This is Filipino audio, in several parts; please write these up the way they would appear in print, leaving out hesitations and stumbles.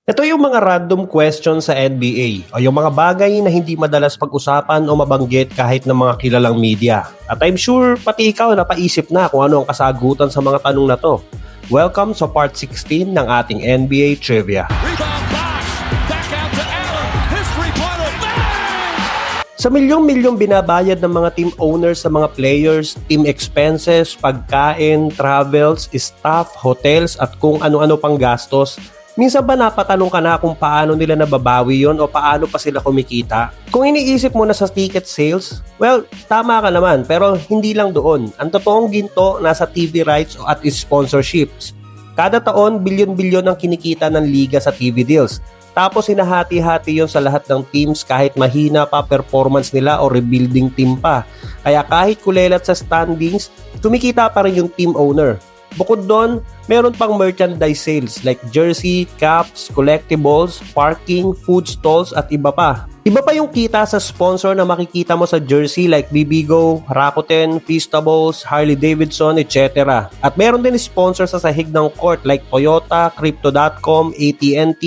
Ito yung mga random questions sa NBA o yung mga bagay na hindi madalas pag-usapan o mabanggit kahit ng mga kilalang media. At I'm sure pati ikaw napaisip na kung ano ang kasagutan sa mga tanong na to. Welcome sa part 16 ng ating NBA Trivia. Rebound box. Back out to Allen. His three-pointer. Bang! Sa milyong-milyong binabayad ng mga team owners sa mga players, team expenses, pagkain, travels, staff, hotels at kung ano-ano pang gastos, minsan ba napatanong ka na kung paano nila nababawi yon o paano pa sila kumikita? Kung iniisip mo na sa ticket sales, well, tama ka naman pero hindi lang doon. Ang totoong ginto nasa TV rights at sponsorships. Kada taon, bilyon-bilyon ang kinikita ng liga sa TV deals. Tapos hinahati-hati yon sa lahat ng teams kahit mahina pa performance nila o rebuilding team pa. Kaya kahit kulelat sa standings, kumikita pa rin yung team owner. Bukod doon, meron pang merchandise sales like jersey, caps, collectibles, parking, food stalls at iba pa. Iba pa yung kita sa sponsor na makikita mo sa jersey like Bibigo, Rakuten, Feastables, Harley Davidson, etc. At meron din sponsor sa sahig ng court like Toyota, Crypto.com, AT&T,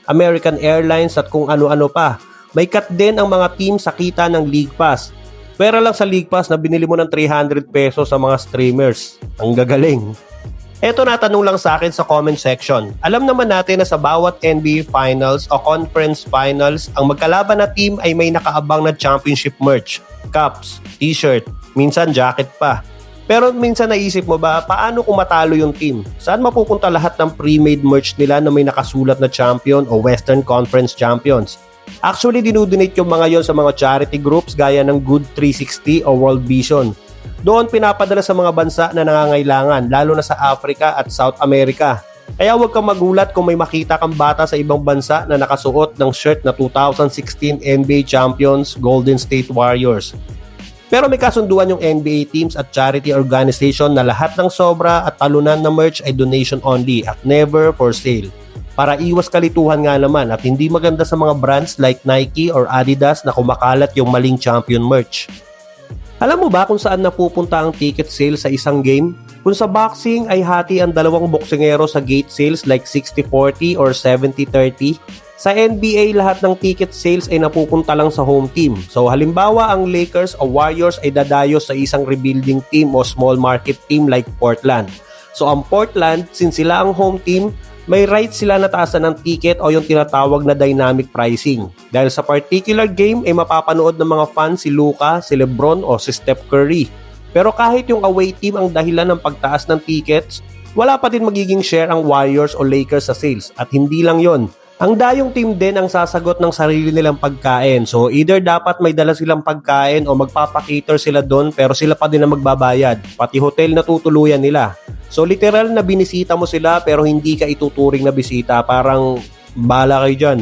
American Airlines at kung ano-ano pa. May cut din ang mga team sa kita ng League Pass. Pera lang sa League Pass na binili mo ng 300 pesos sa mga streamers. Ang gagaling. Eto natanong lang sa akin sa comment section. Alam naman natin na sa bawat NBA Finals o Conference Finals, ang magkalaban na team ay may nakaabang na championship merch, cups, t-shirt, minsan jacket pa. Pero minsan naisip mo ba, paano kung matalo yung team? Saan mapupunta lahat ng pre-made merch nila na may nakasulat na champion o Western Conference Champions? Actually, dinudonate yung mga yon sa mga charity groups gaya ng Good 360 o World Vision. Doon pinapadala sa mga bansa na nangangailangan, lalo na sa Africa at South America. Kaya huwag kang magulat kung may makita kang bata sa ibang bansa na nakasuot ng shirt na 2016 NBA Champions Golden State Warriors. Pero may kasunduan yung NBA teams at charity organization na lahat ng sobra at talunan na merch ay donation only at never for sale. Para iwas kalituhan nga naman at hindi maganda sa mga brands like Nike or Adidas na kumakalat yung maling champion merch. Alam mo ba kung saan napupunta ang ticket sale sa isang game? Kung sa boxing ay hati ang dalawang boksingero sa gate sales like 60-40 or 70-30, sa NBA lahat ng ticket sales ay napupunta lang sa home team. So halimbawa ang Lakers o Warriors ay dadayo sa isang rebuilding team o small market team like Portland. So ang Portland, since sila ang home team, may right sila na taasan ng ticket o yung tinatawag na dynamic pricing. Dahil sa particular game ay mapapanood ng mga fans si Luka, si Lebron o si Steph Curry. Pero kahit yung away team ang dahilan ng pagtaas ng tickets, wala pa din magiging share ang Warriors o Lakers sa sales. At hindi lang yon. Ang dayong team din ang sasagot ng sarili nilang pagkain. So either dapat may dala silang pagkain o magpapakater sila doon pero sila pa din ang magbabayad. Pati hotel na tutuluyan nila. So literal na binisita mo sila pero hindi ka ituturing na bisita. Parang bala kayo dyan.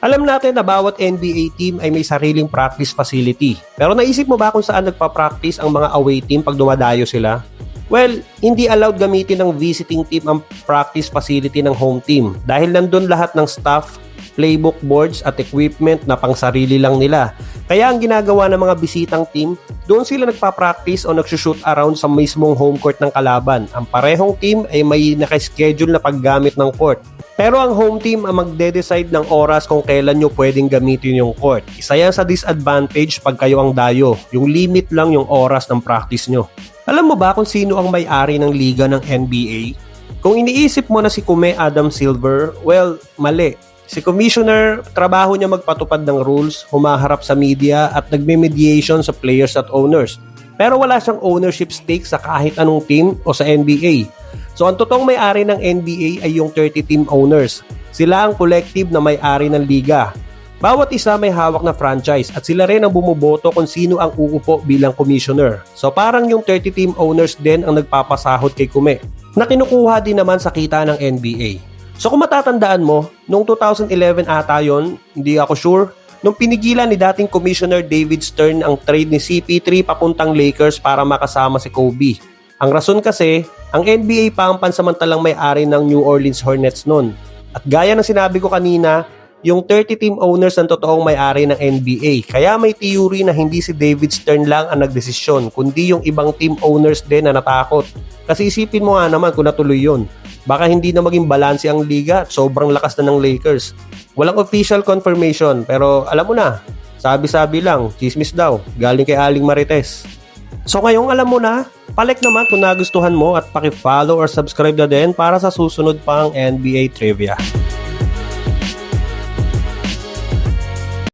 Alam natin na bawat NBA team ay may sariling practice facility. Pero naisip mo ba kung saan nagpa-practice ang mga away team pag dumadayo sila? Well, hindi allowed gamitin ng visiting team ang practice facility ng home team dahil nandun lahat ng staff, playbook boards at equipment na pang sarili lang nila. Kaya ang ginagawa ng mga bisitang team, doon sila nagpa-practice o nagsushoot around sa mismong home court ng kalaban. Ang parehong team ay may nakaschedule na paggamit ng court. Pero ang home team ang magde-decide ng oras kung kailan nyo pwedeng gamitin yung court. Isa yan sa disadvantage pag kayo ang dayo. Yung limit lang yung oras ng practice nyo. Alam mo ba kung sino ang may-ari ng liga ng NBA? Kung iniisip mo na si Kume Adam Silver, well, mali. Si Commissioner, trabaho niya magpatupad ng rules, humaharap sa media at nagme-mediation sa players at owners. Pero wala siyang ownership stake sa kahit anong team o sa NBA. So ang totoong may-ari ng NBA ay yung 30 team owners. Sila ang collective na may-ari ng liga. Bawat isa may hawak na franchise at sila rin ang bumuboto kung sino ang uupo bilang commissioner. So parang yung 30 team owners din ang nagpapasahod kay Kume na kinukuha din naman sa kita ng NBA. So kung matatandaan mo, noong 2011 ata yon, hindi ako sure, nung pinigilan ni dating Commissioner David Stern ang trade ni CP3 papuntang Lakers para makasama si Kobe. Ang rason kasi, ang NBA pa ang pansamantalang may-ari ng New Orleans Hornets noon. At gaya ng sinabi ko kanina, yung 30 team owners ang totoong may-ari ng NBA. Kaya may theory na hindi si David Stern lang ang nagdesisyon, kundi yung ibang team owners din na natakot. Kasi isipin mo nga naman kung natuloy yun. Baka hindi na maging balanse ang liga at sobrang lakas na ng Lakers. Walang official confirmation pero alam mo na, sabi-sabi lang, chismis daw, galing kay Aling Marites. So ngayong alam mo na, palike naman kung nagustuhan mo at paki-follow or subscribe na din para sa susunod pang NBA Trivia.